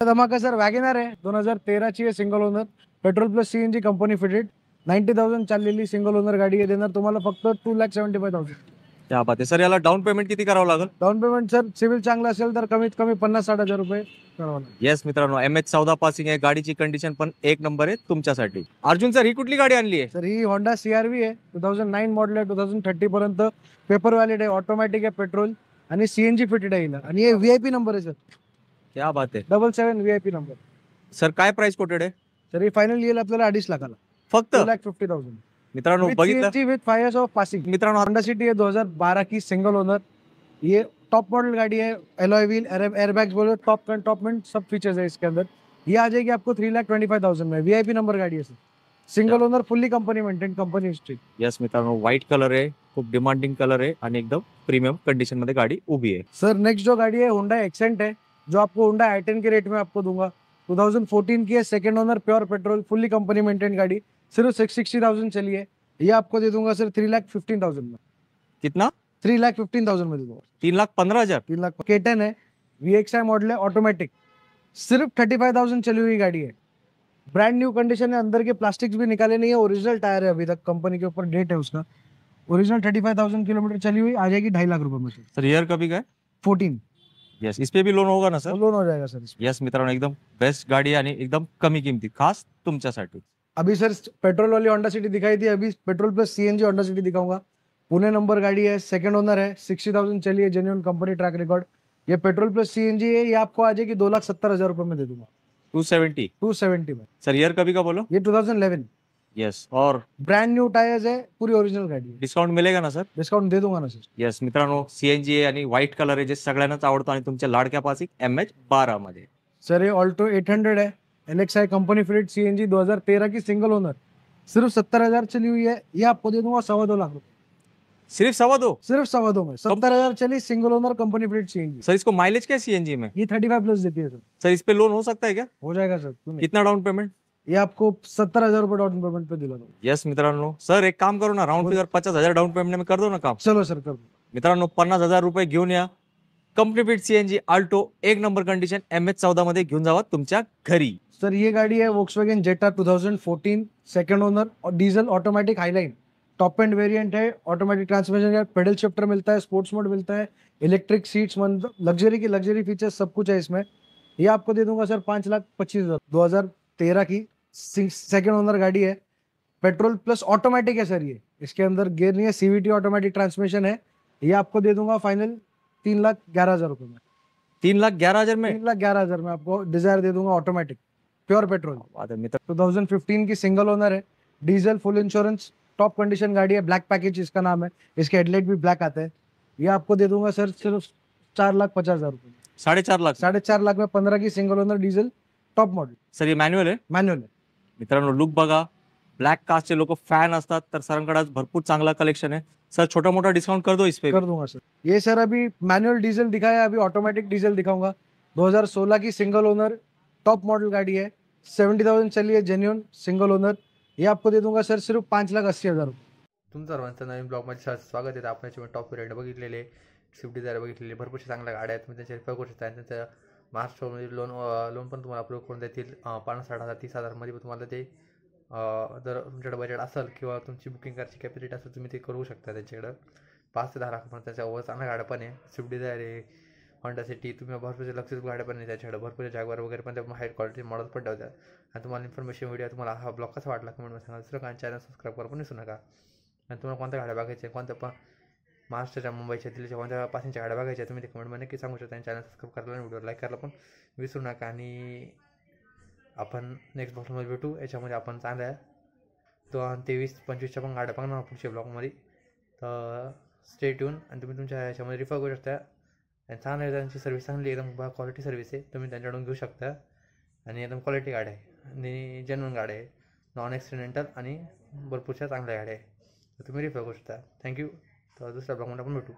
धमाका sir WagonR आहे 2013 ची आहे single owner petrol plus CNG company fitted 90,000 चाललेली सिंगल ओनर गाडी आहे देणार तुम्हाला फक्त 2,75,000 क्या बात आहे सर. याला डाऊन पेमेंट किती करावं लागेल? डाऊन पेमेंट सर सिव्हिल चांगला असेल तर कमीत कमी 50-60 हजार रुपये करावं लागेल. येस मित्रांनो, MH14 पासिंग आहे. गाडीची कंडिशन पण एक नंबर आहे तुमच्यासाठी. अर्जुन सर, ही कुठली गाडी आणली आहे? सर ही होंडा CR-V आहे 2009 मॉडेल आहे 2030 पर्यंत पेपर व्हॅलिड आहे ऑटोमॅटिक आहे पेट्रोल आणि सीएनजी फिटेड आहे हिला. आणि हे VIP नंबर आहे सर क्या बात आहे 77 VIP नंबर. सर. काय प्राइस कोटेड आहे? सर ही फायनल येईल आपल्याला 2.5 लाखाला फक्त 2,50,000 मित्रांनो बघितलं विथ 5 years ऑफ पासिंग. मित्रांनो. होंडा सिटी है 2012 की सिंगल ओनर. ये टॉप मॉडल गाड़ी है. एलॉय व्हील एयरबैग्स बोलो टॉप में सब फीचर्स है इसके अंदर. ये आ जाएगी आपको 3,25,000 में. VIP नंबर गाड़ी है sir. Single owner fully company maintain company history. Yes मित्रांनो, व्हाइट कलर आहे. खूप डिमांडिंग कलर आहे आणि एकदम प्रीमियम कंडिशन मध्ये गाडी उभी आहे. सर नेक्स्ट जो गाड़ी है होंडा एक्सेंट है जो आपको होंडा i10 के रेट में आपको दूंगा. 2014 की है second owner pure petrol fully company maintain गाड़ी. सिर्फ 660,000 चली है. ये आपको दे दूंगा सर 3,15,000 में. कितना? 3,15,000 में दे दूंगा. 3,15,000. 3 लाख. K10 है VXI मॉडल है ऑटोमेटिक. सिर्फ 35,000 चली हुई गाड़ी है. ब्रांड न्यू कंडीशन है. अंदर के प्लास्टिक्स भी निकाले नहीं है. ओरिजिनल टायर है अभी तक कंपनी के ऊपर डेट है उसका. ओरिजिनल 35,000 किलोमीटर चली हुई आ जाएगी 2.5 लाख रुपए में. सर ईयर कभी का है? 14. यस. इस पे भी लोन होगा ना सर? लोन हो जाएगा सर इसमें. यस मित्रांनो, एकदम बेस्ट गाडी आणि एकदम कमी किमती खास तुमच्यासाठी. अभी सर पेट्रोल वाली होंडा सिटी दिखाई थी. अभी petrol plus CNG Honda city दिखाऊंगा. पुणे नंबर गाड़ी है सेकंड ओनर है 60,000 चली है जेन्युइन कंपनी ट्रैक रिकॉर्ड. ये पेट्रोल प्लस सीएनजी है. ये आपको आ जाएगी 2,70,000 रुपए में दे दूंगा. 270. 270 में. सर ईयर कभी का बोलो? ये 2011. यस. और ब्रांड न्यू टायर्स है पूरी ओरिजिनल गाड़ी है. डिस्काउंट मिळेगा ना सर? डिस्काउंट दे दूंगा ना सर. यस मित्रांनो, सीएनजी आहे आणि व्हाईट कलर आहे जे सगळ्यांनाच आवडतो आणि तुमच्या लाडक्या पासिक MH12 मध्ये. सर ये ऑल्टो 800 है LXI कंपनी फिटेड CNG 2013 की सिंगल ओनर. सिर्फ 70,000 चली हुई है. ये आपको दे दूंगा 2.25 लाख रुपए. सिर्फ 2.25? सिर्फ 2.25 में 70,000 चली single owner company fitted CNG. Sir इसको माइलेज क्या सीएनजी में? ये 35 प्लस देती है सर. सर इस पे लोन हो सकता है क्या? हो जाएगा सर. कितना डाउन पेमेंट? ये आपको 70,000 रुपए डाउन पेमेंट पे दिला दूंगा. यस मित्रांनो, सर एक काम करू ना, राउंड फिगर 50,000 डाउन पेमेंट में कर दो ना काम. चलो सर कर दो. मित्रांनो 50,000 रुपये घेऊन या. कंपनी फिट सीएनजी आल्टो एक नंबर कंडिशन MH14 मध्ये घेऊन जावा तुमच्या घरी. सर ये गाड़ी है Volkswagen Jetta 2014 सेकंड ओनर और diesel automatic highline. Top end variant है. ऑटोमेटिक ट्रांसमिशन है. पेडल शिफ्टर मिलता है. स्पोर्ट्स मोड मिलता है. इलेक्ट्रिक सीट्स लग्जरी की लग्जरी फीचर्स सब कुछ है इसमें. ये आपको दे दूंगा सर 5,25,000. 2013 की सेकंड ओनर गाड़ी है. पेट्रोल प्लस ऑटोमेटिक है सर. ये इसके अंदर गियर नहीं है. CVT ऑटोमेटिक ट्रांसमिशन है. ये आपको दे दूंगा फाइनल 3,11,000 रुपए में. 3,11,000 में? 3,11,000 में आपको डिजायर दे दूंगा ऑटोमेटिक प्योर पेट्रोल. मित्र 2015 की सिंगल ओनर है. Diesel full insurance top condition गाड़ी है. ब्लैक पैकेज इसका नाम है. इसके हेडलाइट भी ब्लैक आते हैं. ये आपको दे दूंगा सर सिर्फ 4,50,000 रुपए. 4.5 लाख? 4.5 लाख में 15 की single owner diesel top model. Sir ये मॅन्युअल आहे? मॅन्युअल है. मित्रांनो लुक बघा. ब्लॅक कास्टचे लोक फॅन असतात तर सरांकडे आज भरपूर चांगला कलेक्शन आहे. सर छोटा मोठा डिस्काउंट कर दो इस पे? कर दूंगा सर. ये सर अभी मैनुअल डीजल दिखाया, अभी ऑटोमेटिक डीजल दिखाऊंगा. 2016 की सिंगल ओनर टॉप मॉडल गाड़ी है. 70,000 चली है जेन्युइन सिंगल ओनर. ये आपको दे दूंगा सर सिर्फ 5,80,000 रुपये. तुमचं सर्वांचं नवीन ब्लॉगमध्ये स्वागत आहे. आपण याच्यामध्ये टॉप रेट बघितलेले, स्विफ्ट डिझायर बघितलेले, भरपूरशा चांगल्या गाड्या आहेत. तुम्ही त्याच्या रिपेअर करू शकता. आणि त्यांच्या महाराष्ट्रामध्ये लोन पण तुम्हाला अप्रूव्ह करून देतील. 50,000, 60,000, 30,000 मध्ये तुम्हाला ते जर तुमच्याकडे बजेट असेल किंवा तुमची बुकिंग करायची कॅपॅसिटी असेल तुम्ही ते करू शकता. त्यांच्याकडं 5 ते 10 लाख पण त्याच्यावर चांगल्या गाड्या पण आहे. स्विफ्ट डिझायर आहे, होंडा सिटी, तुम्ही भरपूरच्या लक्झरी गाड्या पण आहे त्याच्याकडे. भरपूरच्या जॅगवार वगैरे पण त्या हाय क्वालिटी मॉडेल पण ठेवतात. आणि तुम्हाला इन्फॉर्मेशन व्हिडिओ तुम्हाला हा ब्लॉग कसा वाटला कमेंटमध्ये सांगा. दुसरं काय चॅनल सबस्क्राईब करा पण विसरू नका. आणि तुम्हाला कोणत्या गाड्या बघायच्या, कोणत्या पण महाराष्ट्राच्या, मुंबईच्या, दिल्लीच्या कोणत्या पासिंगच्या गाड्या बघायच्या तुम्ही ते कमेंटमध्ये नक्की सांगू शकता. आणि चॅनल सबस्क्राईब करायला आणि व्हिडिओ लाईक करायला पण विसरू नका. आणि आपण नेक्स्ट ब्लॉगमध्ये भेटू. याच्यामध्ये आपण चांगल्या 23-25च्या पण गाड्या बघणार पुढच्या ब्लॉगमध्ये. तर स्टे ट्यून. आणि तुम्ही तुमच्या ह्याच्यामध्ये रिफर करू शकता. आणि चांगल्या त्यांची सर्व्हिस चांगली एकदम क्वालिटी सर्व्हिस आहे. तुम्ही त्यांच्याकडून घेऊ शकता. आणि एकदम क्वालिटी गाड्या आहे आणि जेन्युइन गाड्या आहे. नॉन ॲक्सिडेंटल आणि भरपूरशा चांगल्या गाड्या आहे. तर तुम्ही रिफर करू शकता. थँक्यू. तर दुसऱ्या ब्लॉगमध्ये आपण भेटू.